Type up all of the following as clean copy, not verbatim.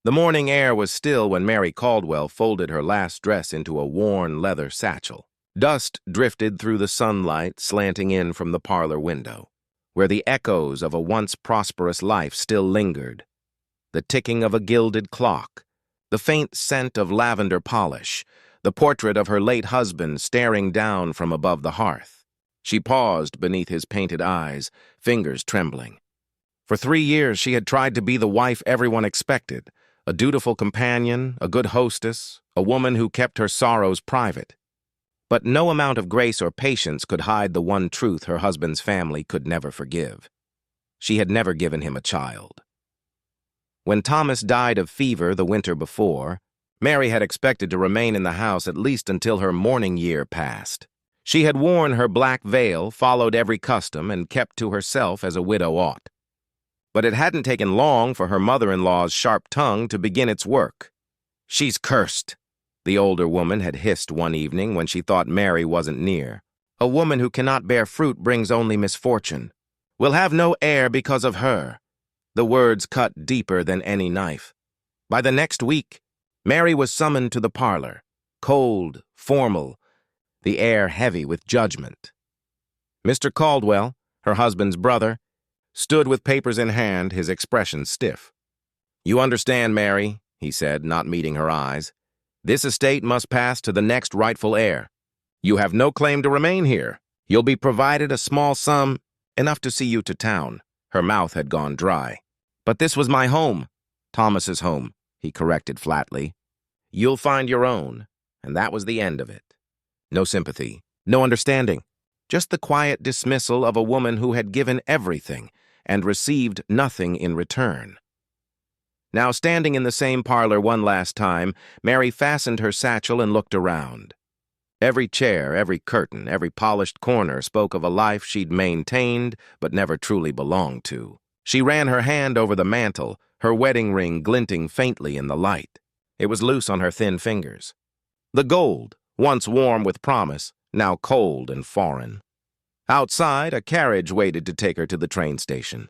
The morning air was still when Mary Caldwell folded her last dress into a worn leather satchel. Dust drifted through the sunlight slanting in from the parlor window, where the echoes of a once prosperous life still lingered. The ticking of a gilded clock, the faint scent of lavender polish, the portrait of her late husband staring down from above the hearth. She paused beneath his painted eyes, fingers trembling. For 3 years she had tried to be the wife everyone expected, a dutiful companion, a good hostess, a woman who kept her sorrows private. But no amount of grace or patience could hide the one truth her husband's family could never forgive. She had never given him a child. When Thomas died of fever the winter before, Mary had expected to remain in the house at least until her mourning year passed. She had worn her black veil, followed every custom, and kept to herself as a widow ought. But it hadn't taken long for her mother-in-law's sharp tongue to begin its work. "She's cursed," the older woman had hissed one evening when she thought Mary wasn't near. "A woman who cannot bear fruit brings only misfortune. We'll have no heir because of her." The words cut deeper than any knife. By the next week, Mary was summoned to the parlor, cold, formal, the air heavy with judgment. Mr. Caldwell, her husband's brother, stood with papers in hand, his expression stiff. "You understand, Mary," he said, not meeting her eyes. "This estate must pass to the next rightful heir. You have no claim to remain here. You'll be provided a small sum, enough to see you to town." Her mouth had gone dry. "But this was my home." "Thomas's home," he corrected flatly. "You'll find your own," and that was the end of it. No sympathy, no understanding, just the quiet dismissal of a woman who had given everything and received nothing in return. Now, standing in the same parlor one last time, Mary fastened her satchel and looked around. Every chair, every curtain, every polished corner spoke of a life she'd maintained but never truly belonged to. She ran her hand over the mantel, her wedding ring glinting faintly in the light. It was loose on her thin fingers. The gold, once warm with promise, now cold and foreign. Outside, a carriage waited to take her to the train station.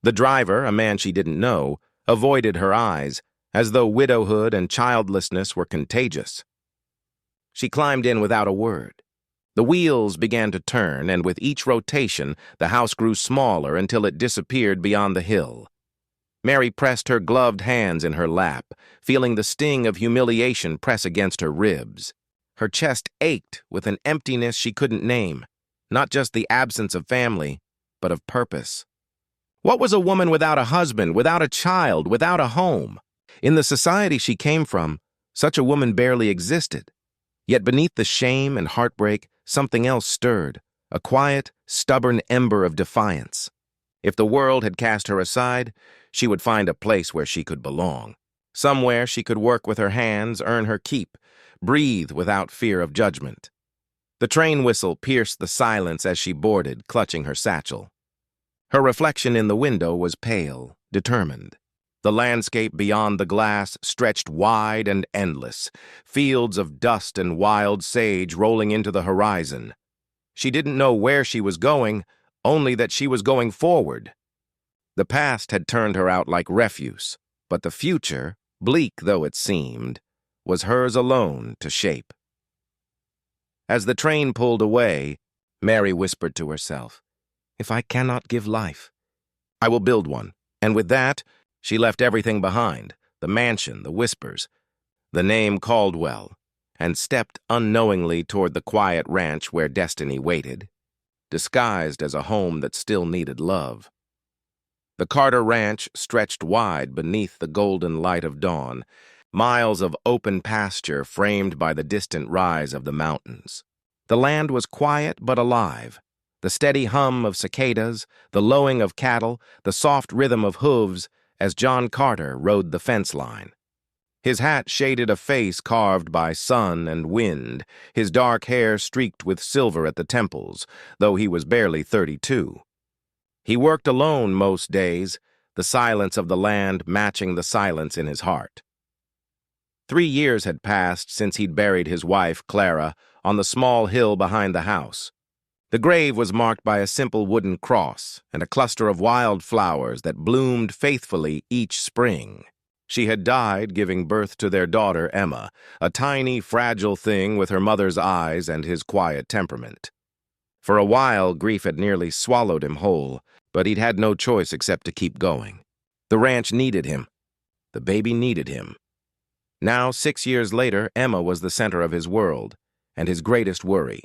The driver, a man she didn't know, avoided her eyes, as though widowhood and childlessness were contagious. She climbed in without a word. The wheels began to turn, and with each rotation, the house grew smaller until it disappeared beyond the hill. Mary pressed her gloved hands in her lap, feeling the sting of humiliation press against her ribs. Her chest ached with an emptiness she couldn't name, not just the absence of family, but of purpose. What was a woman without a husband, without a child, without a home? In the society she came from, such a woman barely existed. Yet beneath the shame and heartbreak, something else stirred, a quiet, stubborn ember of defiance. If the world had cast her aside, she would find a place where she could belong. Somewhere she could work with her hands, earn her keep, breathe without fear of judgment. The train whistle pierced the silence as she boarded, clutching her satchel. Her reflection in the window was pale, determined. The landscape beyond the glass stretched wide and endless, fields of dust and wild sage rolling into the horizon. She didn't know where she was going, only that she was going forward. The past had turned her out like refuse, but the future, bleak though it seemed, was hers alone to shape. As the train pulled away, Mary whispered to herself, "If I cannot give life, I will build one." And with that, she left everything behind, the mansion, the whispers, the name Caldwell, and stepped unknowingly toward the quiet ranch where destiny waited, disguised as a home that still needed love. The Carter Ranch stretched wide beneath the golden light of dawn, miles of open pasture framed by the distant rise of the mountains. The land was quiet but alive. The steady hum of cicadas, the lowing of cattle, the soft rhythm of hooves as John Carter rode the fence line. His hat shaded a face carved by sun and wind, his dark hair streaked with silver at the temples, though he was barely 32. He worked alone most days, the silence of the land matching the silence in his heart. 3 years had passed since he'd buried his wife, Clara, on the small hill behind the house. The grave was marked by a simple wooden cross and a cluster of wild flowers that bloomed faithfully each spring. She had died giving birth to their daughter, Emma, a tiny, fragile thing with her mother's eyes and his quiet temperament. For a while, grief had nearly swallowed him whole, but he'd had no choice except to keep going. The ranch needed him. The baby needed him. Now, 6 years later, Emma was the center of his world, and his greatest worry.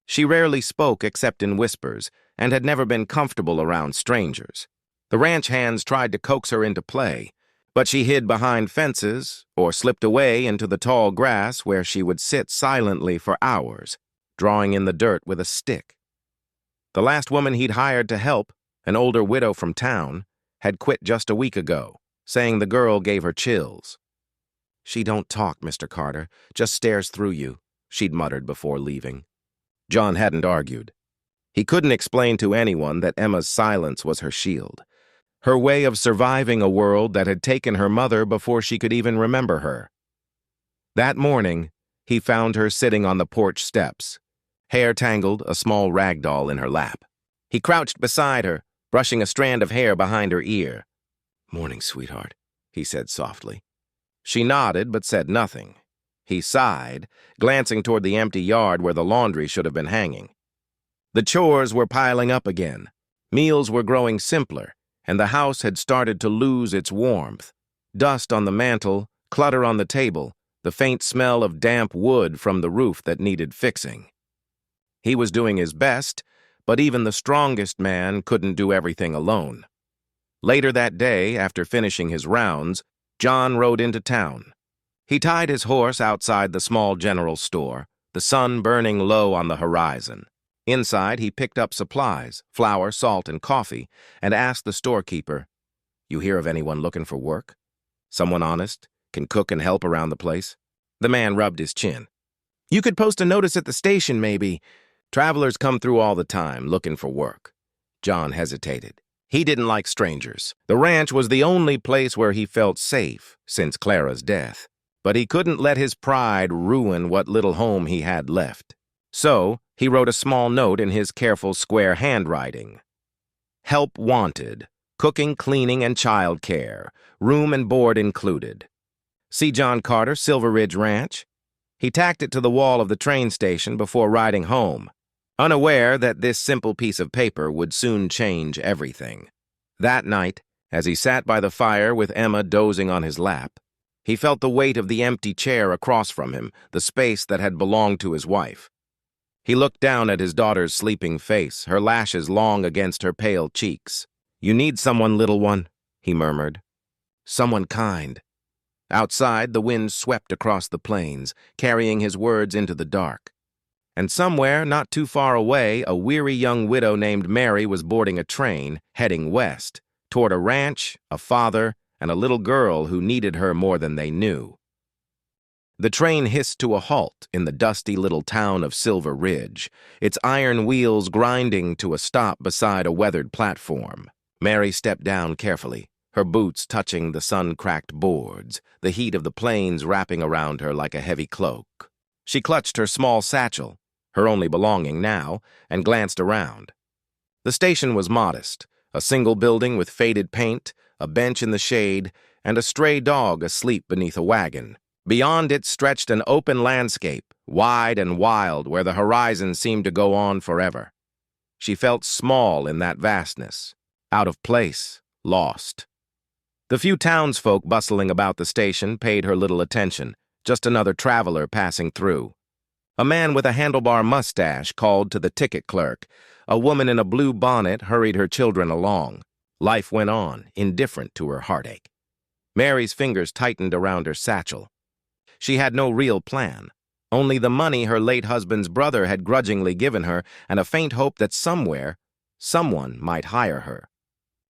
She rarely spoke except in whispers, and had never been comfortable around strangers. The ranch hands tried to coax her into play, but she hid behind fences or slipped away into the tall grass where she would sit silently for hours, drawing in the dirt with a stick. The last woman he'd hired to help, an older widow from town, had quit just a week ago, saying the girl gave her chills. "She don't talk, Mr. Carter, just stares through you," she'd muttered before leaving. John hadn't argued. He couldn't explain to anyone that Emma's silence was her shield, her way of surviving a world that had taken her mother before she could even remember her. That morning, he found her sitting on the porch steps, hair tangled, a small rag doll in her lap. He crouched beside her, brushing a strand of hair behind her ear. "Morning, sweetheart," he said softly. She nodded but said nothing. He sighed, glancing toward the empty yard where the laundry should have been hanging. The chores were piling up again. Meals were growing simpler, and the house had started to lose its warmth. Dust on the mantel, clutter on the table, the faint smell of damp wood from the roof that needed fixing. He was doing his best, but even the strongest man couldn't do everything alone. Later that day, after finishing his rounds, John rode into town. He tied his horse outside the small general store, the sun burning low on the horizon. Inside, he picked up supplies, flour, salt, and coffee, and asked the storekeeper, "You hear of anyone looking for work? Someone honest, can cook and help around the place?" The man rubbed his chin. "You could post a notice at the station, maybe. Travelers come through all the time, looking for work." John hesitated. He didn't like strangers. The ranch was the only place where he felt safe since Clara's death. But he couldn't let his pride ruin what little home he had left. So, he wrote a small note in his careful square handwriting. "Help wanted. Cooking, cleaning, and child care. Room and board included. See John Carter, Silver Ridge Ranch." He tacked it to the wall of the train station before riding home, unaware that this simple piece of paper would soon change everything. That night, as he sat by the fire with Emma dozing on his lap, he felt the weight of the empty chair across from him, the space that had belonged to his wife. He looked down at his daughter's sleeping face, her lashes long against her pale cheeks. "You need someone, little one," he murmured. "Someone kind." Outside, the wind swept across the plains, carrying his words into the dark. And somewhere, not too far away, a weary young widow named Mary was boarding a train, heading west, toward a ranch, a father, and a little girl who needed her more than they knew. The train hissed to a halt in the dusty little town of Silver Ridge, its iron wheels grinding to a stop beside a weathered platform. Mary stepped down carefully, her boots touching the sun-cracked boards, the heat of the plains wrapping around her like a heavy cloak. She clutched her small satchel, her only belonging now, and glanced around. The station was modest, a single building with faded paint, a bench in the shade, and a stray dog asleep beneath a wagon. Beyond it stretched an open landscape, wide and wild, where the horizon seemed to go on forever. She felt small in that vastness, out of place, lost. The few townsfolk bustling about the station paid her little attention, just another traveler passing through. A man with a handlebar mustache called to the ticket clerk. A woman in a blue bonnet hurried her children along. Life went on, indifferent to her heartache. Mary's fingers tightened around her satchel. She had no real plan, only the money her late husband's brother had grudgingly given her and a faint hope that somewhere, someone might hire her.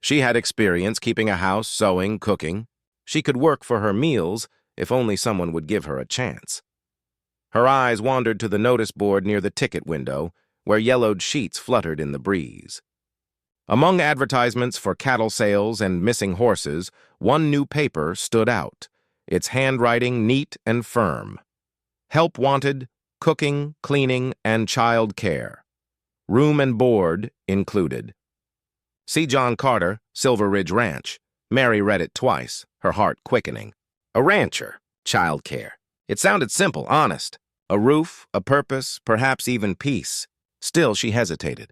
She had experience keeping a house, sewing, cooking. She could work for her meals if only someone would give her a chance. Her eyes wandered to the notice board near the ticket window, where yellowed sheets fluttered in the breeze. Among advertisements for cattle sales and missing horses, one new paper stood out, its handwriting neat and firm. Help wanted, cooking, cleaning, and child care. Room and board included. See John Carter, Silver Ridge Ranch. Mary read it twice, her heart quickening. A rancher. Childcare. It sounded simple, honest. A roof, a purpose, perhaps even peace. Still, she hesitated.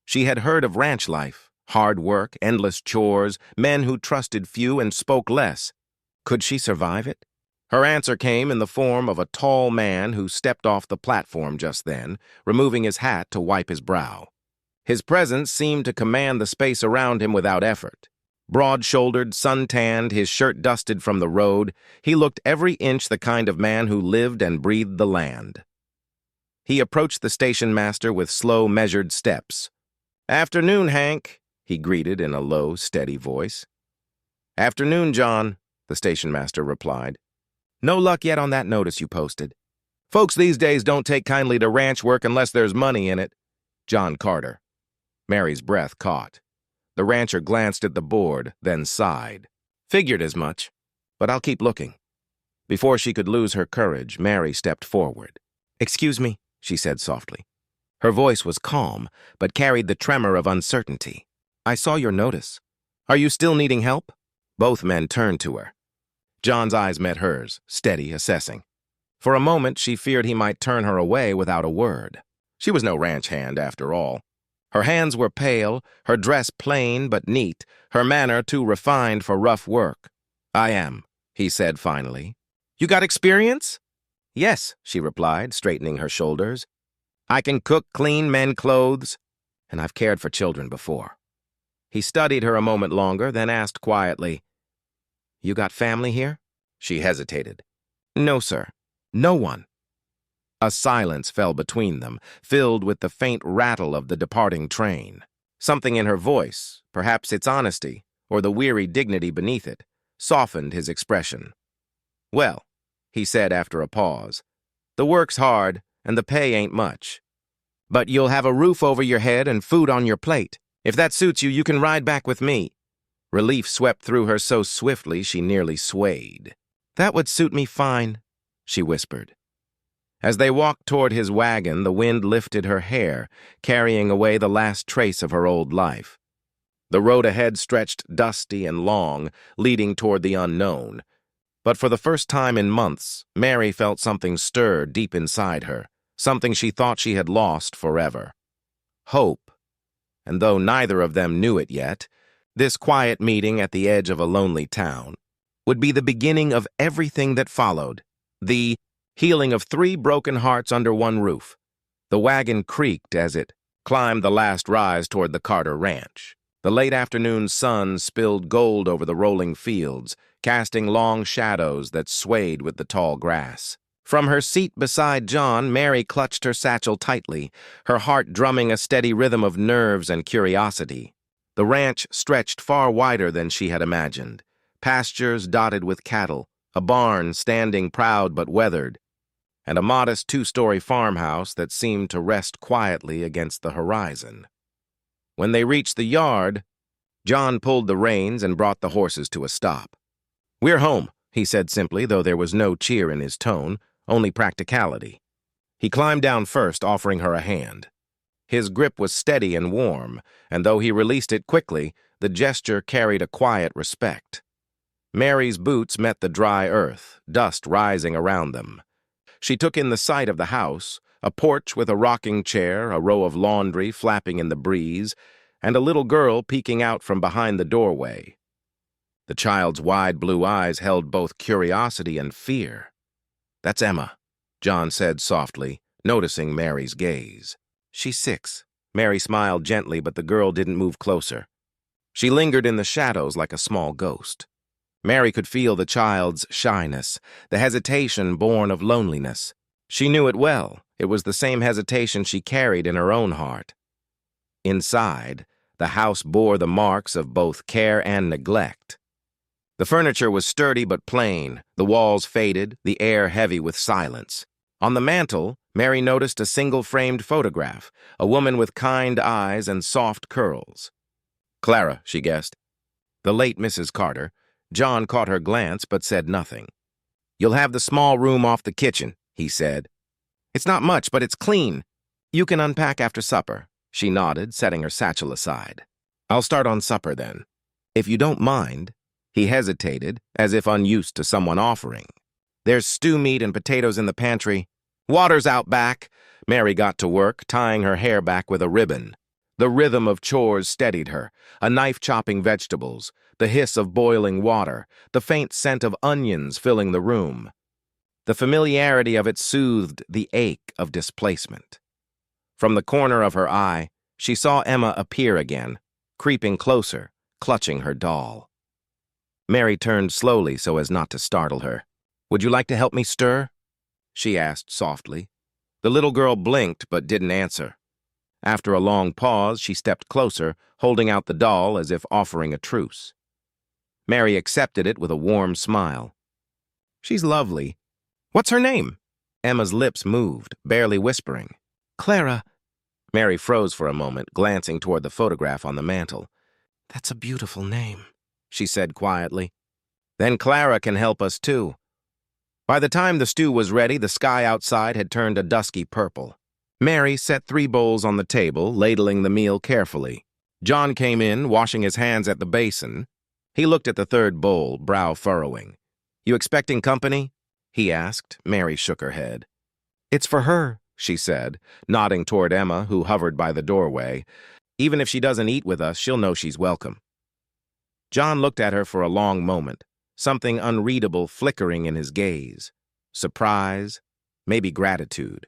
She had heard of ranch life, hard work, endless chores, men who trusted few and spoke less. Could she survive it? Her answer came in the form of a tall man who stepped off the platform just then, removing his hat to wipe his brow. His presence seemed to command the space around him without effort. Broad-shouldered, sun-tanned, his shirt dusted from the road, he looked every inch the kind of man who lived and breathed the land. He approached the station master with slow, measured steps. "Afternoon, Hank," he greeted in a low, steady voice. "Afternoon, John," the station master replied. "No luck yet on that notice you posted. Folks these days don't take kindly to ranch work unless there's money in it." John Carter. Mary's breath caught. The rancher glanced at the board, then sighed. "Figured as much, but I'll keep looking." Before she could lose her courage, Mary stepped forward. "Excuse me," she said softly. Her voice was calm, but carried the tremor of uncertainty. "I saw your notice. Are you still needing help?" Both men turned to her. John's eyes met hers, steady, assessing. For a moment, she feared he might turn her away without a word. She was no ranch hand, after all. Her hands were pale, her dress plain but neat, her manner too refined for rough work. "I am," he said finally. "You got experience?" "Yes," she replied, straightening her shoulders. "I can cook, clean, mend clothes, and I've cared for children before." He studied her a moment longer, then asked quietly, "You got family here?" She hesitated. "No, sir. No one." A silence fell between them, filled with the faint rattle of the departing train. Something in her voice, perhaps its honesty, or the weary dignity beneath it, softened his expression. "Well," he said after a pause, "the work's hard, and the pay ain't much. But you'll have a roof over your head and food on your plate. If that suits you, you can ride back with me." Relief swept through her so swiftly she nearly swayed. "That would suit me fine," she whispered. As they walked toward his wagon, the wind lifted her hair, carrying away the last trace of her old life. The road ahead stretched dusty and long, leading toward the unknown. But for the first time in months, Mary felt something stir deep inside her, something she thought she had lost forever. Hope. And though neither of them knew it yet, this quiet meeting at the edge of a lonely town would be the beginning of everything that followed, the healing of 3 broken hearts under one roof. The wagon creaked as it climbed the last rise toward the Carter ranch. The late afternoon sun spilled gold over the rolling fields, casting long shadows that swayed with the tall grass. From her seat beside John, Mary clutched her satchel tightly, her heart drumming a steady rhythm of nerves and curiosity. The ranch stretched far wider than she had imagined. Pastures dotted with cattle, a barn standing proud but weathered, and a modest 2-story farmhouse that seemed to rest quietly against the horizon. When they reached the yard, John pulled the reins and brought the horses to a stop. "We're home," he said simply, though there was no cheer in his tone, only practicality. He climbed down first, offering her a hand. His grip was steady and warm, and though he released it quickly, the gesture carried a quiet respect. Mary's boots met the dry earth, dust rising around them. She took in the sight of the house, a porch with a rocking chair, a row of laundry flapping in the breeze, and a little girl peeking out from behind the doorway. The child's wide blue eyes held both curiosity and fear. "That's Emma," John said softly, noticing Mary's gaze. "She's 6. Mary smiled gently, but the girl didn't move closer. She lingered in the shadows like a small ghost. Mary could feel the child's shyness, the hesitation born of loneliness. She knew it well. It was the same hesitation she carried in her own heart. Inside, the house bore the marks of both care and neglect. The furniture was sturdy but plain, the walls faded, the air heavy with silence. On the mantel, Mary noticed a single-framed photograph, a woman with kind eyes and soft curls. Clara, she guessed. The late Mrs. Carter. John caught her glance but said nothing. "You'll have the small room off the kitchen," he said. "It's not much, but it's clean. You can unpack after supper." She nodded, setting her satchel aside. "I'll start on supper then. If you don't mind." He hesitated, as if unused to someone offering. "There's stew meat and potatoes in the pantry. Water's out back." Mary got to work, tying her hair back with a ribbon. The rhythm of chores steadied her, a knife chopping vegetables, the hiss of boiling water, the faint scent of onions filling the room. The familiarity of it soothed the ache of displacement. From the corner of her eye, she saw Emma appear again, creeping closer, clutching her doll. Mary turned slowly so as not to startle her. "Would you like to help me stir?" she asked softly. The little girl blinked but didn't answer. After a long pause, she stepped closer, holding out the doll as if offering a truce. Mary accepted it with a warm smile. "She's lovely. What's her name?" Emma's lips moved, barely whispering. "Clara." Mary froze for a moment, glancing toward the photograph on the mantel. "That's a beautiful name," she said quietly. "Then Clara can help us too." By the time the stew was ready, the sky outside had turned a dusky purple. Mary set 3 bowls on the table, ladling the meal carefully. John came in, washing his hands at the basin. He looked at the 3rd bowl, brow furrowing. "You expecting company?" he asked. Mary shook her head. "It's for her," she said, nodding toward Emma, who hovered by the doorway. "Even if she doesn't eat with us, she'll know she's welcome." John looked at her for a long moment, something unreadable flickering in his gaze. Surprise, maybe gratitude.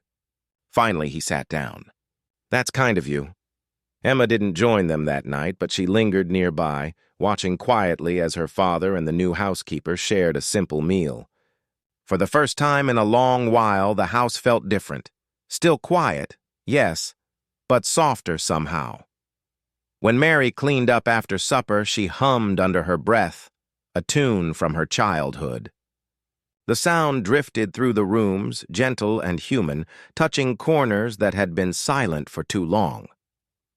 Finally, he sat down. "That's kind of you." Emma didn't join them that night, but she lingered nearby, watching quietly as her father and the new housekeeper shared a simple meal. For the first time in a long while, the house felt different. Still quiet, yes, but softer somehow. When Mary cleaned up after supper, she hummed under her breath, a tune from her childhood. The sound drifted through the rooms, gentle and human, touching corners that had been silent for too long.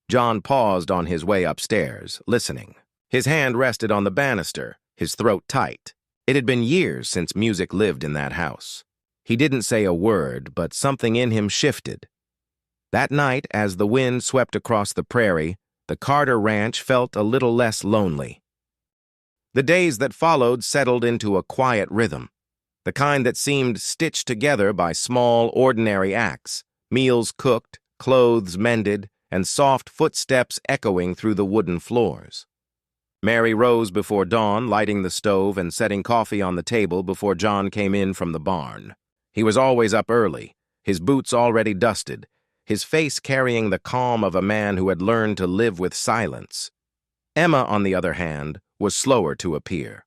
John paused on his way upstairs, listening. His hand rested on the banister, his throat tight. It had been years since music lived in that house. He didn't say a word, but something in him shifted. That night, as the wind swept across the prairie, the Carter Ranch felt a little less lonely. The days that followed settled into a quiet rhythm, the kind that seemed stitched together by small, ordinary acts, meals cooked, clothes mended, and soft footsteps echoing through the wooden floors. Mary rose before dawn, lighting the stove and setting coffee on the table before John came in from the barn. He was always up early, his boots already dusted, his face carrying the calm of a man who had learned to live with silence. Emma, on the other hand, was slower to appear.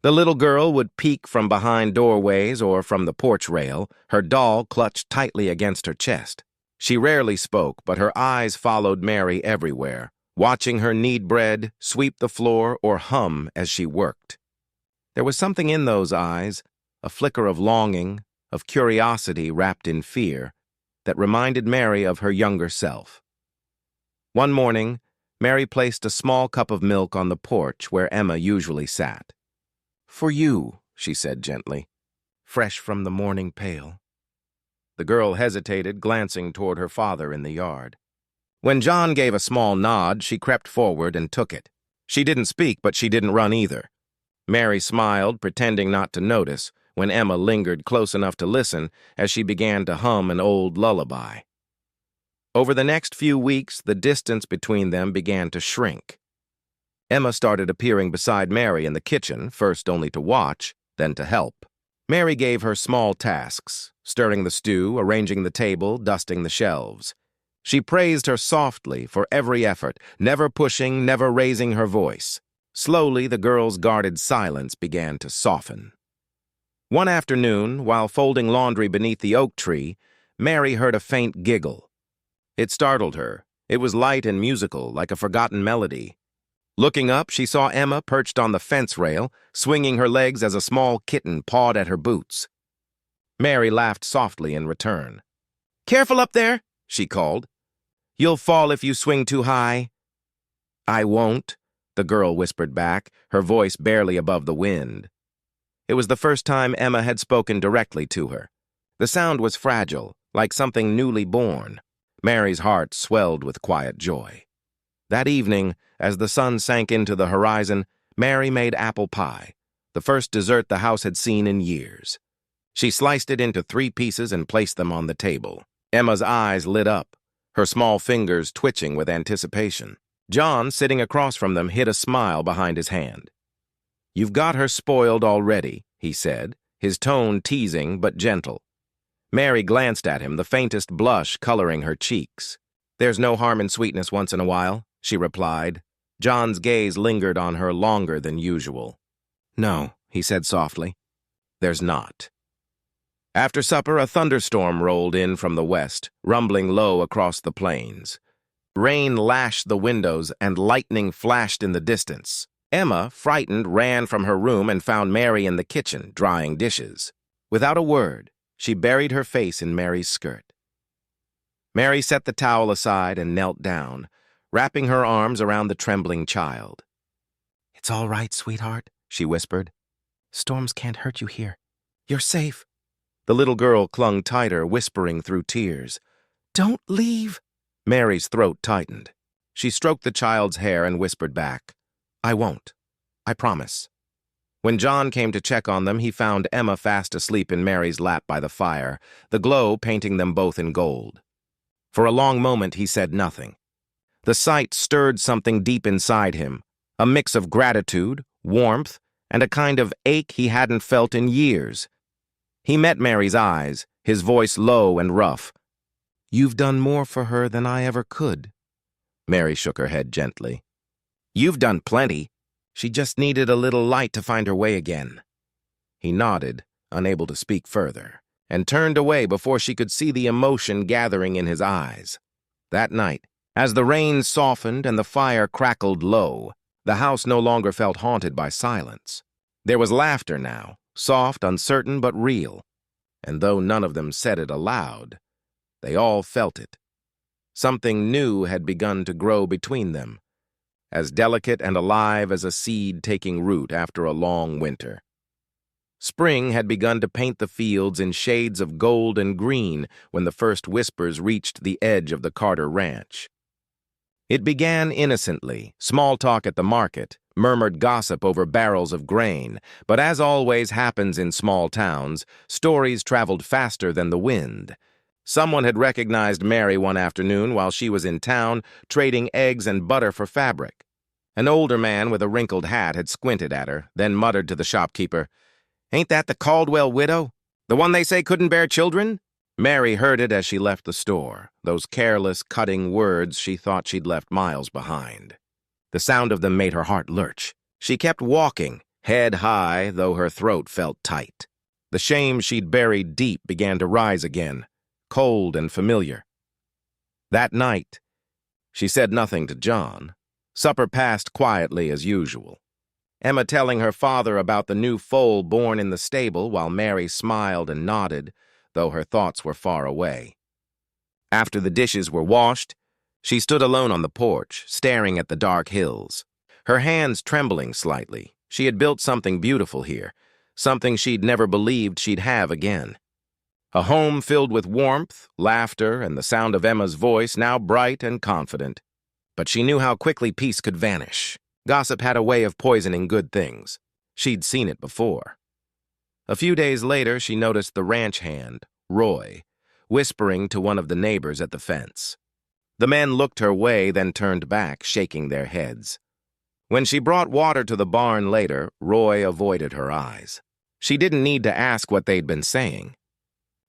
The little girl would peek from behind doorways or from the porch rail, her doll clutched tightly against her chest. She rarely spoke, but her eyes followed Mary everywhere, watching her knead bread, sweep the floor, or hum as she worked. There was something in those eyes, a flicker of longing, of curiosity wrapped in fear, that reminded Mary of her younger self. One morning, Mary placed a small cup of milk on the porch where Emma usually sat. "For you," she said gently, "fresh from the morning pail." The girl hesitated, glancing toward her father in the yard. When John gave a small nod, she crept forward and took it. She didn't speak, but she didn't run either. Mary smiled, pretending not to notice, when Emma lingered close enough to listen as she began to hum an old lullaby. Over the next few weeks, the distance between them began to shrink. Emma started appearing beside Mary in the kitchen, first only to watch, then to help. Mary gave her small tasks, stirring the stew, arranging the table, dusting the shelves. She praised her softly for every effort, never pushing, never raising her voice. Slowly, the girl's guarded silence began to soften. One afternoon, while folding laundry beneath the oak tree, Mary heard a faint giggle. It startled her. It was light and musical, like a forgotten melody. Looking up, she saw Emma perched on the fence rail, swinging her legs as a small kitten pawed at her boots. Mary laughed softly in return. "Careful up there," she called. "You'll fall if you swing too high." "I won't," the girl whispered back, her voice barely above the wind. It was the first time Emma had spoken directly to her. The sound was fragile, like something newly born. Mary's heart swelled with quiet joy. That evening, as the sun sank into the horizon, Mary made apple pie, the first dessert the house had seen in years. She sliced it into 3 pieces and placed them on the table. Emma's eyes lit up, her small fingers twitching with anticipation. John, sitting across from them, hid a smile behind his hand. "You've got her spoiled already," he said, his tone teasing but gentle. Mary glanced at him, the faintest blush coloring her cheeks. "There's no harm in sweetness once in a while," she replied. John's gaze lingered on her longer than usual. "No," he said softly, "there's not." After supper, a thunderstorm rolled in from the west, rumbling low across the plains. Rain lashed the windows and lightning flashed in the distance. Emma, frightened, ran from her room and found Mary in the kitchen, drying dishes. Without a word, she buried her face in Mary's skirt. Mary set the towel aside and knelt down, wrapping her arms around the trembling child. "It's all right, sweetheart," she whispered. "Storms can't hurt you here. You're safe." The little girl clung tighter, whispering through tears. "Don't leave." Mary's throat tightened. She stroked the child's hair and whispered back, "I won't. I promise." When John came to check on them, he found Emma fast asleep in Mary's lap by the fire, the glow painting them both in gold. For a long moment, he said nothing. The sight stirred something deep inside him, a mix of gratitude, warmth, and a kind of ache he hadn't felt in years. He met Mary's eyes, his voice low and rough. "You've done more for her than I ever could." Mary shook her head gently. "You've done plenty. She just needed a little light to find her way again." He nodded, unable to speak further, and turned away before she could see the emotion gathering in his eyes. That night, as the rain softened and the fire crackled low, the house no longer felt haunted by silence. There was laughter now, soft, uncertain, but real, and though none of them said it aloud, they all felt it. Something new had begun to grow between them, as delicate and alive as a seed taking root after a long winter. Spring had begun to paint the fields in shades of gold and green when the first whispers reached the edge of the Carter ranch. It began innocently, small talk at the market, murmured gossip over barrels of grain, but as always happens in small towns, stories traveled faster than the wind. Someone had recognized Mary one afternoon while she was in town, trading eggs and butter for fabric. An older man with a wrinkled hat had squinted at her, then muttered to the shopkeeper, "Ain't that the Caldwell widow? The one they say couldn't bear children?" Mary heard it as she left the store, those careless, cutting words she thought she'd left miles behind. The sound of them made her heart lurch. She kept walking, head high, though her throat felt tight. The shame she'd buried deep began to rise again, cold and familiar. That night, she said nothing to John. Supper passed quietly as usual. Emma telling her father about the new foal born in the stable while Mary smiled and nodded, though her thoughts were far away. After the dishes were washed, she stood alone on the porch, staring at the dark hills. Her hands trembling slightly. She had built something beautiful here, something she'd never believed she'd have again. A home filled with warmth, laughter, and the sound of Emma's voice, now bright and confident. But she knew how quickly peace could vanish. Gossip had a way of poisoning good things. She'd seen it before. A few days later, she noticed the ranch hand, Roy, whispering to one of the neighbors at the fence. The men looked her way, then turned back, shaking their heads. When she brought water to the barn later, Roy avoided her eyes. She didn't need to ask what they'd been saying.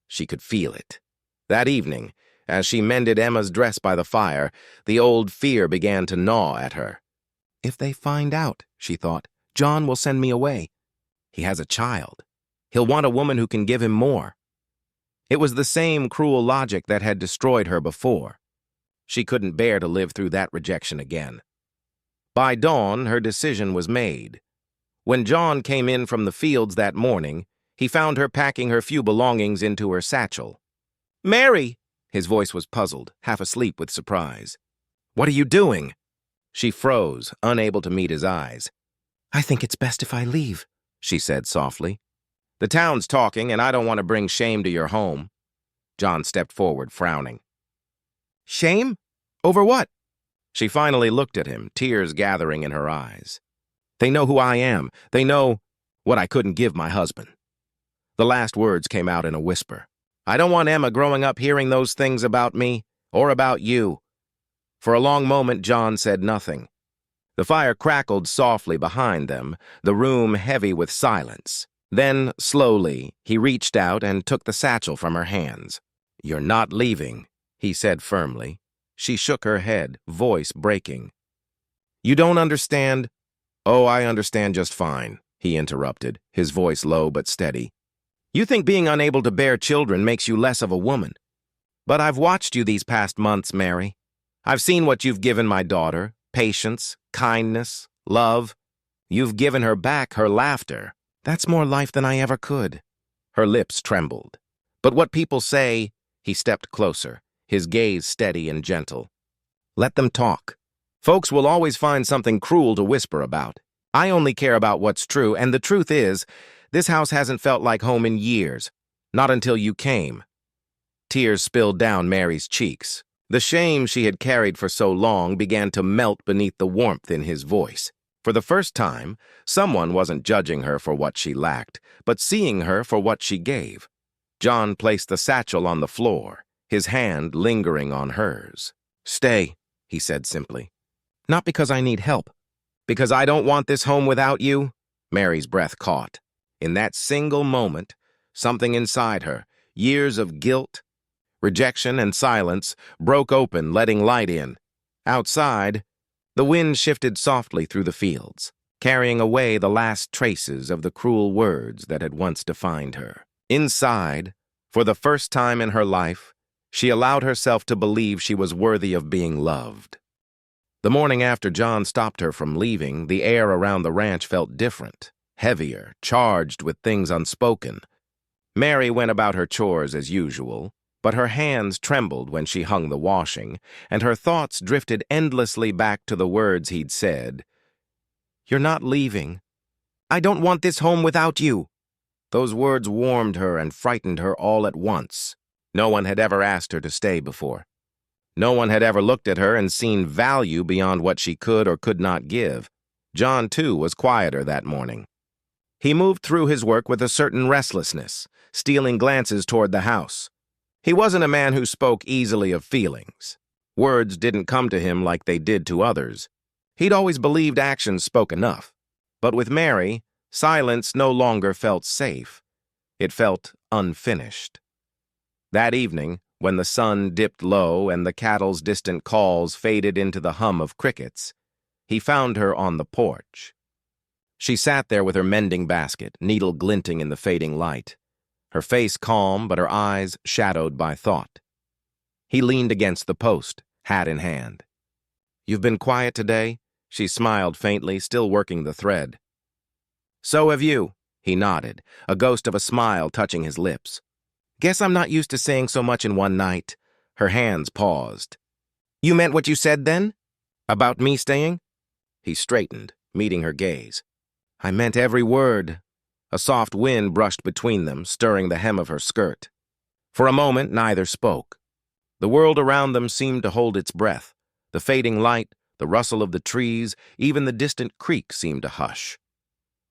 She could feel it. That evening, as she mended Emma's dress by the fire, the old fear began to gnaw at her. "If they find out," she thought, "John will send me away. He has a child. He'll want a woman who can give him more." It was the same cruel logic that had destroyed her before. She couldn't bear to live through that rejection again. By dawn, her decision was made. When John came in from the fields that morning, he found her packing her few belongings into her satchel. "Mary!" His voice was puzzled, half asleep with surprise. "What are you doing?" She froze, unable to meet his eyes. "I think it's best if I leave," she said softly. "The town's talking, and I don't want to bring shame to your home." John stepped forward, frowning. "Shame? Over what?" She finally looked at him, tears gathering in her eyes. They know who I am. They know what I couldn't give my husband." The last words came out in a whisper. "I don't want Emma growing up hearing those things about me or about you." For a long moment, John said nothing. The fire crackled softly behind them, the room heavy with silence. Then, slowly, he reached out and took the satchel from her hands. "You're not leaving," he said firmly. She shook her head, voice breaking. "You don't understand?" "Oh, I understand just fine," he interrupted, his voice low but steady. "You think being unable to bear children makes you less of a woman. But I've watched you these past months, Mary. I've seen what you've given my daughter, patience, kindness, love. You've given her back her laughter. That's more life than I ever could." Her lips trembled. "But what people say—" He stepped closer, his gaze steady and gentle. "Let them talk. Folks will always find something cruel to whisper about. I only care about what's true, and the truth is, this house hasn't felt like home in years. Not until you came." Tears spilled down Mary's cheeks. The shame she had carried for so long began to melt beneath the warmth in his voice. For the first time, someone wasn't judging her for what she lacked, but seeing her for what she gave. John placed the satchel on the floor, his hand lingering on hers. "Stay," he said simply. "Not because I need help. Because I don't want this home without you." Mary's breath caught. In that single moment, something inside her, years of guilt, rejection, and silence, broke open, letting light in. Outside, the wind shifted softly through the fields, carrying away the last traces of the cruel words that had once defined her. Inside, for the first time in her life, she allowed herself to believe she was worthy of being loved. The morning after John stopped her from leaving, the air around the ranch felt different, heavier, charged with things unspoken. Mary went about her chores as usual, but her hands trembled when she hung the washing, and her thoughts drifted endlessly back to the words he'd said. "You're not leaving. I don't want this home without you." Those words warmed her and frightened her all at once. No one had ever asked her to stay before. No one had ever looked at her and seen value beyond what she could or could not give. John, too, was quieter that morning. He moved through his work with a certain restlessness, stealing glances toward the house. He wasn't a man who spoke easily of feelings. Words didn't come to him like they did to others. He'd always believed actions spoke enough. But with Mary, silence no longer felt safe. It felt unfinished. That evening, when the sun dipped low and the cattle's distant calls faded into the hum of crickets, he found her on the porch. She sat there with her mending basket, needle glinting in the fading light, her face calm but her eyes shadowed by thought. He leaned against the post, hat in hand. "You've been quiet today?" She smiled faintly, still working the thread. "So have you," he nodded, a ghost of a smile touching his lips. "Guess I'm not used to saying so much in one night." Her hands paused. "You meant what you said then? About me staying?" He straightened, meeting her gaze. "I meant every word." A soft wind brushed between them, stirring the hem of her skirt. For a moment, neither spoke. The world around them seemed to hold its breath. The fading light, the rustle of the trees, even the distant creek seemed to hush.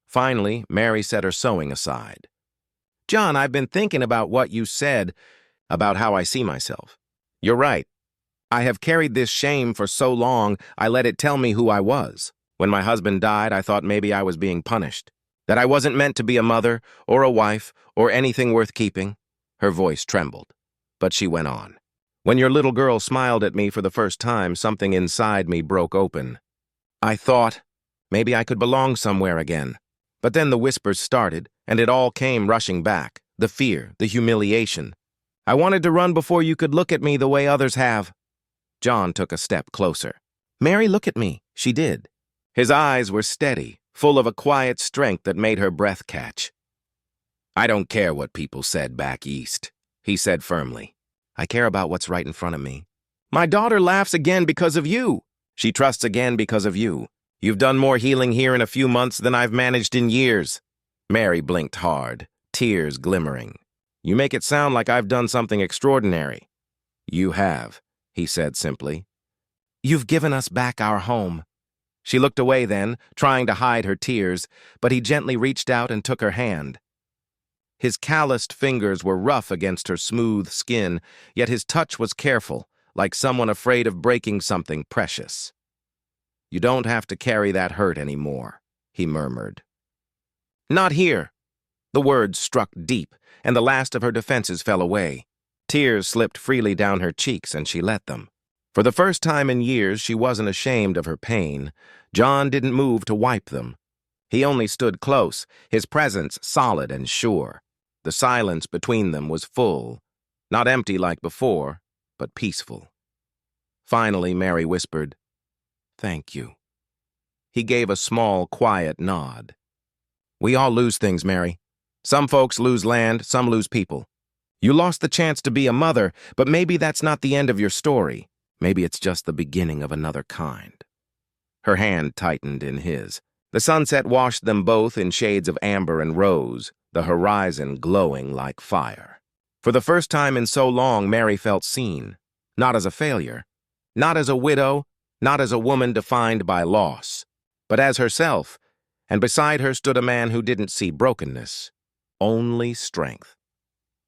Finally, Mary set her sewing aside. "John, I've been thinking about what you said, about how I see myself. You're right. I have carried this shame for so long, I let it tell me who I was. When my husband died, I thought maybe I was being punished, that I wasn't meant to be a mother or a wife or anything worth keeping." Her voice trembled, but she went on. "When your little girl smiled at me for the first time, something inside me broke open. I thought maybe I could belong somewhere again. But then the whispers started, and it all came rushing back, the fear, the humiliation. I wanted to run before you could look at me the way others have." John took a step closer. "Mary, look at me." She did. His eyes were steady, full of a quiet strength that made her breath catch. "I don't care what people said back east," he said firmly. "I care about what's right in front of me. My daughter laughs again because of you. She trusts again because of you. You've done more healing here in a few months than I've managed in years." Mary blinked hard, tears glimmering. "You make it sound like I've done something extraordinary." "You have," he said simply. "You've given us back our home." She looked away then, trying to hide her tears, but he gently reached out and took her hand. His calloused fingers were rough against her smooth skin, yet his touch was careful, like someone afraid of breaking something precious. "You don't have to carry that hurt anymore," he murmured. "Not here." The words struck deep, and the last of her defenses fell away. Tears slipped freely down her cheeks, and she let them. For the first time in years, she wasn't ashamed of her pain. John didn't move to wipe them. He only stood close, his presence solid and sure. The silence between them was full, not empty like before, but peaceful. Finally, Mary whispered, "Thank you." He gave a small, quiet nod. "We all lose things, Mary. Some folks lose land, some lose people. You lost the chance to be a mother, but maybe that's not the end of your story. Maybe it's just the beginning of another kind." Her hand tightened in his. The sunset washed them both in shades of amber and rose, the horizon glowing like fire. For the first time in so long, Mary felt seen, not as a failure, not as a widow, not as a woman defined by loss, but as herself, and beside her stood a man who didn't see brokenness, only strength.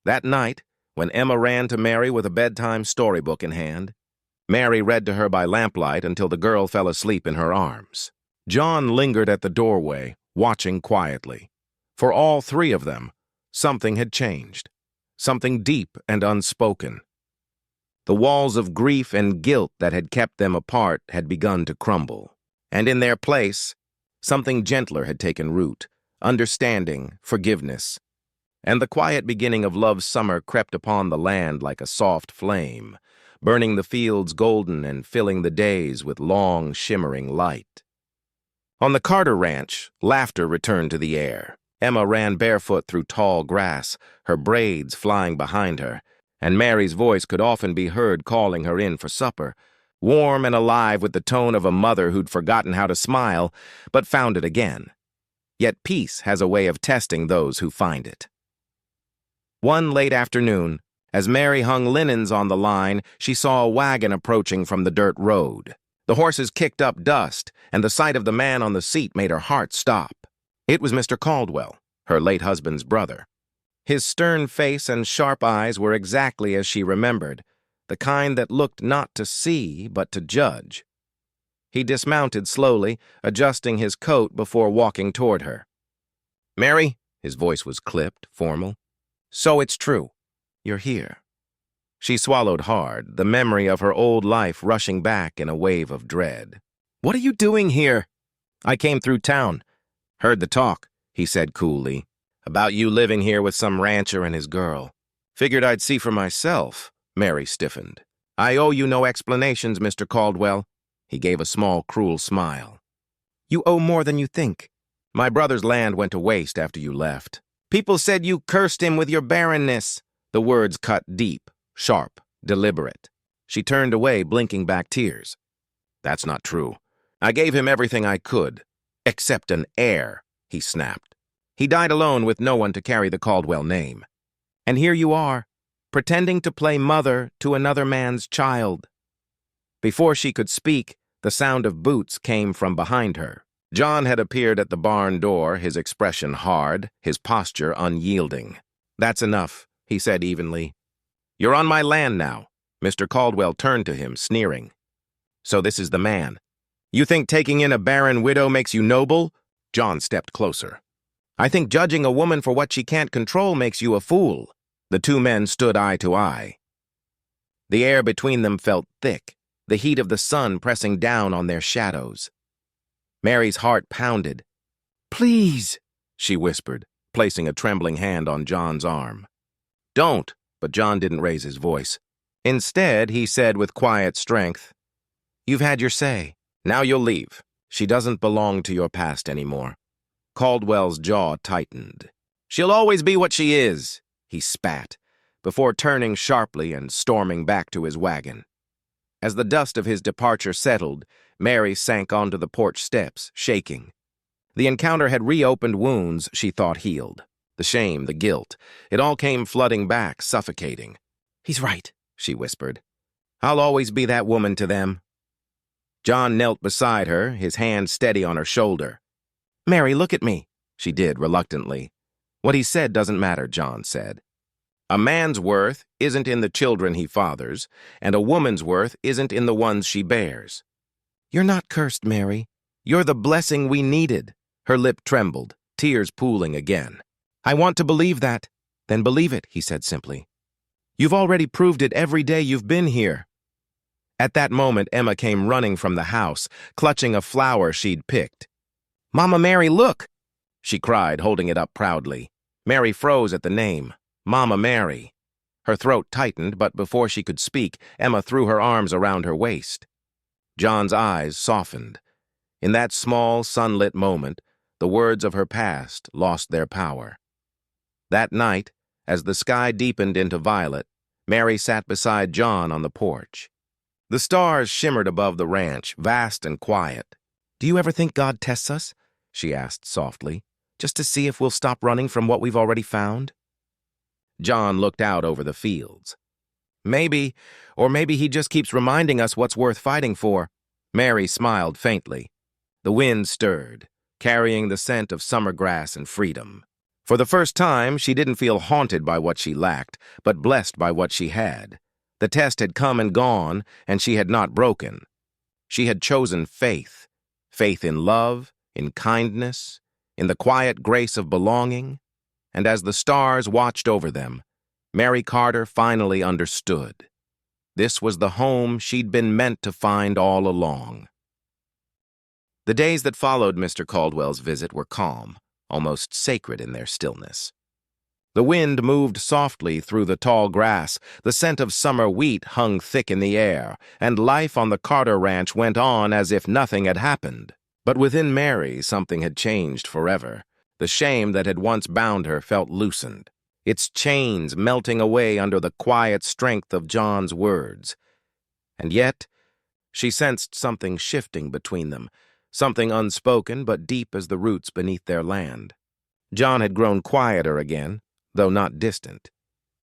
That night, when Emma ran to Mary with a bedtime storybook in hand, Mary read to her by lamplight until the girl fell asleep in her arms. John lingered at the doorway, watching quietly. For all three of them, something had changed, something deep and unspoken. The walls of grief and guilt that had kept them apart had begun to crumble, and in their place, something gentler had taken root, understanding, forgiveness. And the quiet beginning of love's summer crept upon the land like a soft flame, burning the fields golden and filling the days with long, shimmering light. On the Carter Ranch, laughter returned to the air. Emma ran barefoot through tall grass, her braids flying behind her, and Mary's voice could often be heard calling her in for supper, warm and alive with the tone of a mother who'd forgotten how to smile, but found it again. Yet peace has a way of testing those who find it. One late afternoon, as Mary hung linens on the line, she saw a wagon approaching from the dirt road. The horses kicked up dust, and the sight of the man on the seat made her heart stop. It was Mr. Caldwell, her late husband's brother. His stern face and sharp eyes were exactly as she remembered, the kind that looked not to see, but to judge. He dismounted slowly, adjusting his coat before walking toward her. "Mary," his voice was clipped, formal. "So it's true. You're here." She swallowed hard, the memory of her old life rushing back in a wave of dread. "What are you doing here?" "I came through town. Heard the talk," he said coolly, "about you living here with some rancher and his girl. Figured I'd see for myself." Mary stiffened. "I owe you no explanations, Mr. Caldwell." He gave a small, cruel smile. "You owe more than you think. My brother's land went to waste after you left. People said you cursed him with your barrenness." The words cut deep, sharp, deliberate. She turned away, blinking back tears. "That's not true. I gave him everything I could, except an heir," he snapped. "He died alone with no one to carry the Caldwell name. And here you are, pretending to play mother to another man's child." Before she could speak, the sound of boots came from behind her. John had appeared at the barn door, his expression hard, his posture unyielding. "That's enough," he said evenly. "You're on my land now." Mr. Caldwell turned to him, sneering. "So this is the man. You think taking in a barren widow makes you noble?" John stepped closer. "I think judging a woman for what she can't control makes you a fool." The two men stood eye to eye. The air between them felt thick, the heat of the sun pressing down on their shadows. Mary's heart pounded. "Please," she whispered, placing a trembling hand on John's arm. "Don't," but John didn't raise his voice. Instead, he said with quiet strength, "You've had your say. Now you'll leave. She doesn't belong to your past anymore." Caldwell's jaw tightened. "She'll always be what she is," he spat, before turning sharply and storming back to his wagon. As the dust of his departure settled, Mary sank onto the porch steps, shaking. The encounter had reopened wounds she thought healed. The shame, the guilt, it all came flooding back, suffocating. "He's right," she whispered. "I'll always be that woman to them." John knelt beside her, his hand steady on her shoulder. "Mary, look at me," she did reluctantly. "What he said doesn't matter," John said. "A man's worth isn't in the children he fathers, and a woman's worth isn't in the ones she bears." "You're not cursed, Mary. You're the blessing we needed." Her lip trembled, tears pooling again. "I want to believe that." "Then believe it," he said simply. "You've already proved it every day you've been here." At that moment, Emma came running from the house, clutching a flower she'd picked. "Mama Mary, look!" she cried, holding it up proudly. Mary froze at the name. Mama Mary. Her throat tightened, but before she could speak, Emma threw her arms around her waist. John's eyes softened. In that small, sunlit moment, the words of her past lost their power. That night, as the sky deepened into violet, Mary sat beside John on the porch. The stars shimmered above the ranch, vast and quiet. "Do you ever think God tests us?" she asked softly, "just to see if we'll stop running from what we've already found?" John looked out over the fields. "Maybe, or maybe he just keeps reminding us what's worth fighting for." Mary smiled faintly. The wind stirred, carrying the scent of summer grass and freedom. For the first time, she didn't feel haunted by what she lacked, but blessed by what she had. The test had come and gone, and she had not broken. She had chosen faith. Faith in love, in kindness, in the quiet grace of belonging. And as the stars watched over them, Mary Carter finally understood. This was the home she'd been meant to find all along. The days that followed Mr. Caldwell's visit were calm, almost sacred in their stillness. The wind moved softly through the tall grass, the scent of summer wheat hung thick in the air, and life on the Carter ranch went on as if nothing had happened. But within Mary, something had changed forever. The shame that had once bound her felt loosened, its chains melting away under the quiet strength of John's words. And yet, she sensed something shifting between them, something unspoken but deep as the roots beneath their land. John had grown quieter again, though not distant.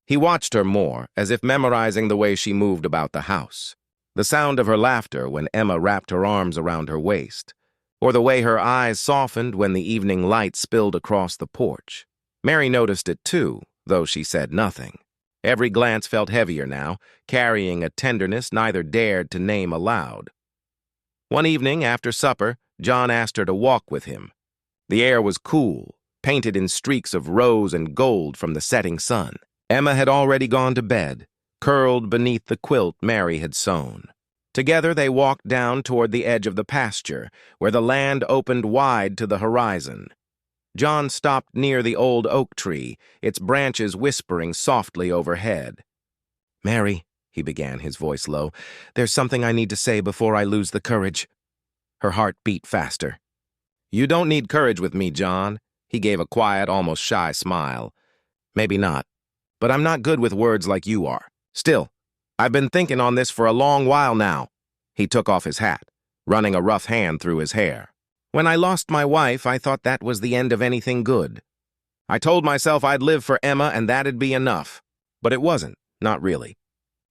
He watched her more, as if memorizing the way she moved about the house. The sound of her laughter when Emma wrapped her arms around her waist, or the way her eyes softened when the evening light spilled across the porch. Mary noticed it too, though she said nothing. Every glance felt heavier now, carrying a tenderness neither dared to name aloud. One evening, after supper, John asked her to walk with him. The air was cool, painted in streaks of rose and gold from the setting sun. Emma had already gone to bed, curled beneath the quilt Mary had sewn. Together they walked down toward the edge of the pasture, where the land opened wide to the horizon. John stopped near the old oak tree, its branches whispering softly overhead. "Mary," he began, his voice low, "there's something I need to say before I lose the courage." Her heart beat faster. "You don't need courage with me, John." He gave a quiet, almost shy smile. "Maybe not, but I'm not good with words like you are. Still, I've been thinking on this for a long while now." He took off his hat, running a rough hand through his hair. "When I lost my wife, I thought that was the end of anything good. I told myself I'd live for Emma and that'd be enough. But it wasn't, not really.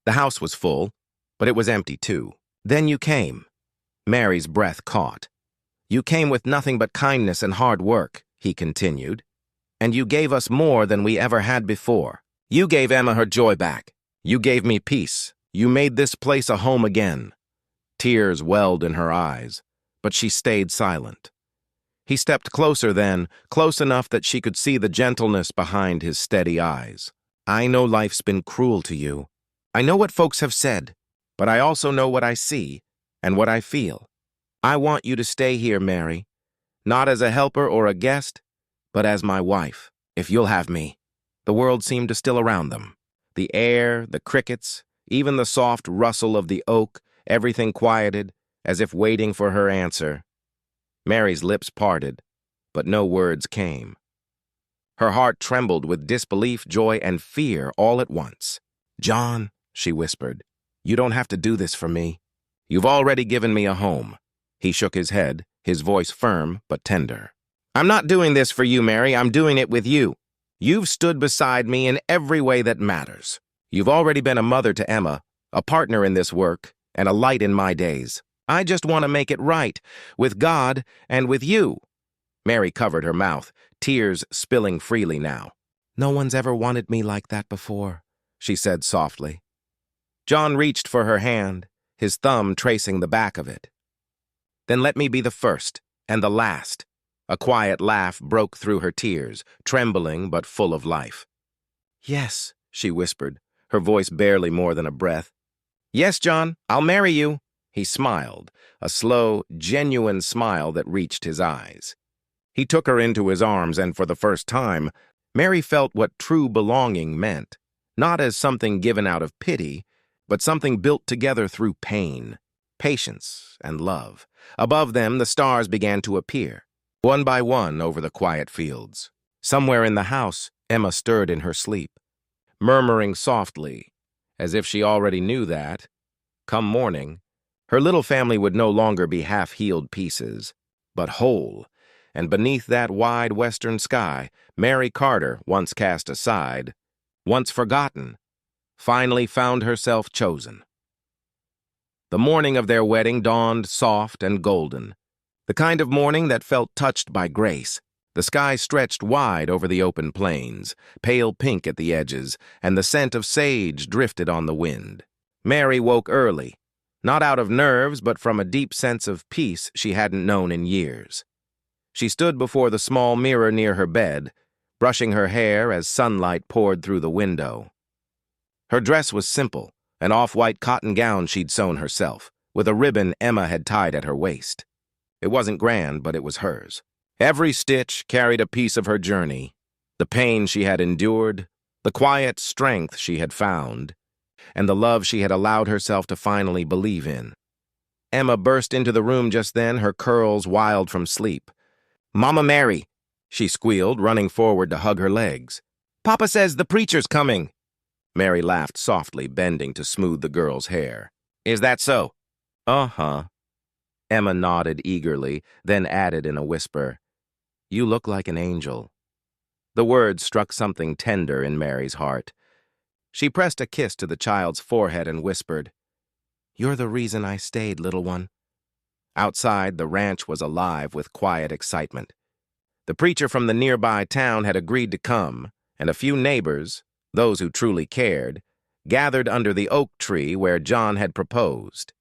The house was full, but it was empty too. Then you came." Mary's breath caught. "You came with nothing but kindness and hard work," he continued. "And you gave us more than we ever had before. You gave Emma her joy back. You gave me peace. You made this place a home again." Tears welled in her eyes, but she stayed silent. He stepped closer then, close enough that she could see the gentleness behind his steady eyes. "I know life's been cruel to you. I know what folks have said, but I also know what I see and what I feel. I want you to stay here, Mary, not as a helper or a guest, but as my wife, if you'll have me." The world seemed to still around them. The air, the crickets, even the soft rustle of the oak, everything quieted, as if waiting for her answer. Mary's lips parted, but no words came. Her heart trembled with disbelief, joy, and fear all at once. "John," she whispered, "you don't have to do this for me. You've already given me a home." He shook his head, his voice firm but tender. "I'm not doing this for you, Mary. I'm doing it with you. You've stood beside me in every way that matters. You've already been a mother to Emma, a partner in this work, and a light in my days. I just want to make it right, with God and with you." Mary covered her mouth, tears spilling freely now. "No one's ever wanted me like that before," she said softly. John reached for her hand, his thumb tracing the back of it. "Then let me be the first and the last." A quiet laugh broke through her tears, trembling but full of life. "Yes," she whispered, her voice barely more than a breath. "Yes, John, I'll marry you." He smiled, a slow, genuine smile that reached his eyes. He took her into his arms, and for the first time, Mary felt what true belonging meant, not as something given out of pity, but something built together through pain, patience, and love. Above them, the stars began to appear, one by one over the quiet fields. Somewhere in the house, Emma stirred in her sleep, murmuring softly, as if she already knew that, come morning, her little family would no longer be half-healed pieces, but whole, and beneath that wide western sky, Mary Carter, once cast aside, once forgotten, finally found herself chosen. The morning of their wedding dawned soft and golden, the kind of morning that felt touched by grace. The sky stretched wide over the open plains, pale pink at the edges, and the scent of sage drifted on the wind. Mary woke early, not out of nerves, but from a deep sense of peace she hadn't known in years. She stood before the small mirror near her bed, brushing her hair as sunlight poured through the window. Her dress was simple, an off-white cotton gown she'd sewn herself, with a ribbon Emma had tied at her waist. It wasn't grand, but it was hers. Every stitch carried a piece of her journey, the pain she had endured, the quiet strength she had found, and the love she had allowed herself to finally believe in. Emma burst into the room just then, her curls wild from sleep. "Mama Mary," she squealed, running forward to hug her legs. "Papa says the preacher's coming." Mary laughed softly, bending to smooth the girl's hair. "Is that so?" "Uh-huh." Emma nodded eagerly, then added in a whisper, "You look like an angel." The words struck something tender in Mary's heart. She pressed a kiss to the child's forehead and whispered, "You're the reason I stayed, little one." Outside, the ranch was alive with quiet excitement. The preacher from the nearby town had agreed to come, and a few neighbors, those who truly cared, gathered under the oak tree where John had proposed.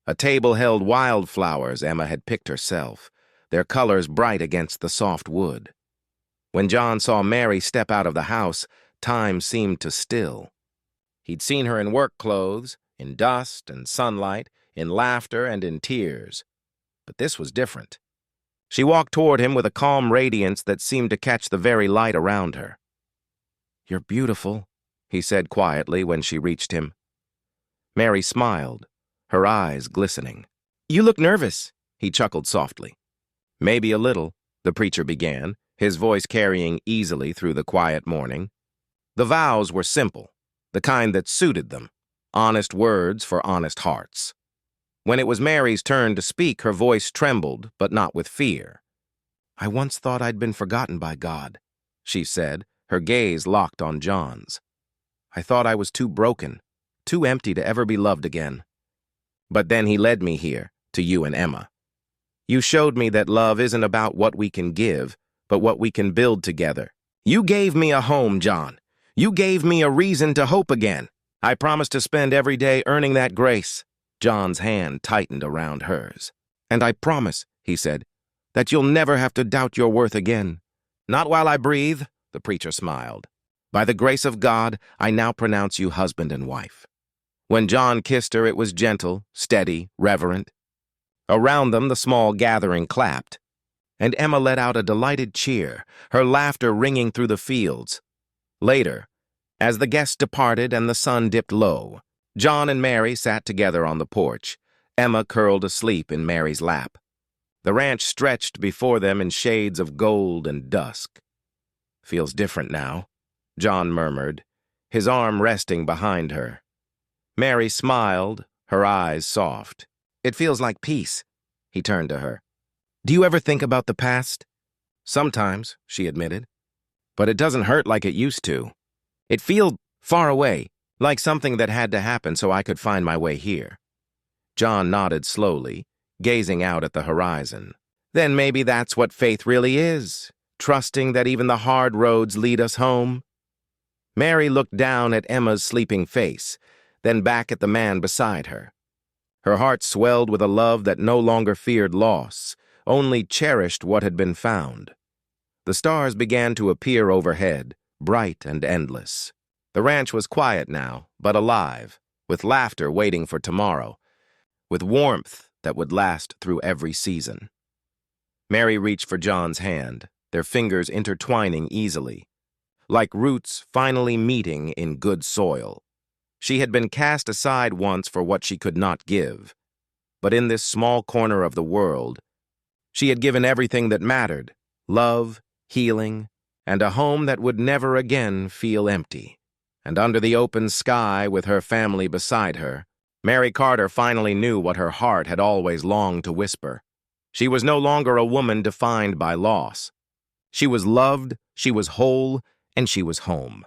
A table held wildflowers Emma had picked herself, their colors bright against the soft wood. When John saw Mary step out of the house, time seemed to still. He'd seen her in work clothes, in dust and sunlight, in laughter and in tears. But this was different. She walked toward him with a calm radiance that seemed to catch the very light around her. "You're beautiful," he said quietly when she reached him. Mary smiled, her eyes glistening. "You look nervous," he chuckled softly. "Maybe a little," the preacher began, his voice carrying easily through the quiet morning. The vows were simple, the kind that suited them, honest words for honest hearts. When it was Mary's turn to speak, her voice trembled, but not with fear. "I once thought I'd been forgotten by God," she said, her gaze locked on John's. "I thought I was too broken, too empty to ever be loved again. But then he led me here, to you and Emma. You showed me that love isn't about what we can give, but what we can build together. You gave me a home, John. You gave me a reason to hope again. I promise to spend every day earning that grace." John's hand tightened around hers. "And I promise," he said, "that you'll never have to doubt your worth again." "Not while I breathe," the preacher smiled. "By the grace of God, I now pronounce you husband and wife." When John kissed her, it was gentle, steady, reverent. Around them, the small gathering clapped, and Emma let out a delighted cheer, her laughter ringing through the fields. Later, as the guests departed and the sun dipped low, John and Mary sat together on the porch, Emma curled asleep in Mary's lap. The ranch stretched before them in shades of gold and dusk. "Feels different now," John murmured, his arm resting behind her. Mary smiled, her eyes soft. "It feels like peace." He turned to her. "Do you ever think about the past?" "Sometimes," she admitted. "But it doesn't hurt like it used to. It feels far away, like something that had to happen so I could find my way here." John nodded slowly, gazing out at the horizon. Then maybe that's what faith really is, trusting that even the hard roads lead us home. Mary looked down at Emma's sleeping face, then back at the man beside her. Her heart swelled with a love that no longer feared loss, only cherished what had been found. The stars began to appear overhead, bright and endless. The ranch was quiet now, but alive, with laughter waiting for tomorrow, with warmth that would last through every season. Mary reached for John's hand, their fingers intertwining easily, like roots finally meeting in good soil. She had been cast aside once for what she could not give, but in this small corner of the world, she had given everything that mattered: love, healing, and a home that would never again feel empty. And under the open sky, with her family beside her, Mary Carter finally knew what her heart had always longed to whisper. She was no longer a woman defined by loss. She was loved, she was whole, and she was home.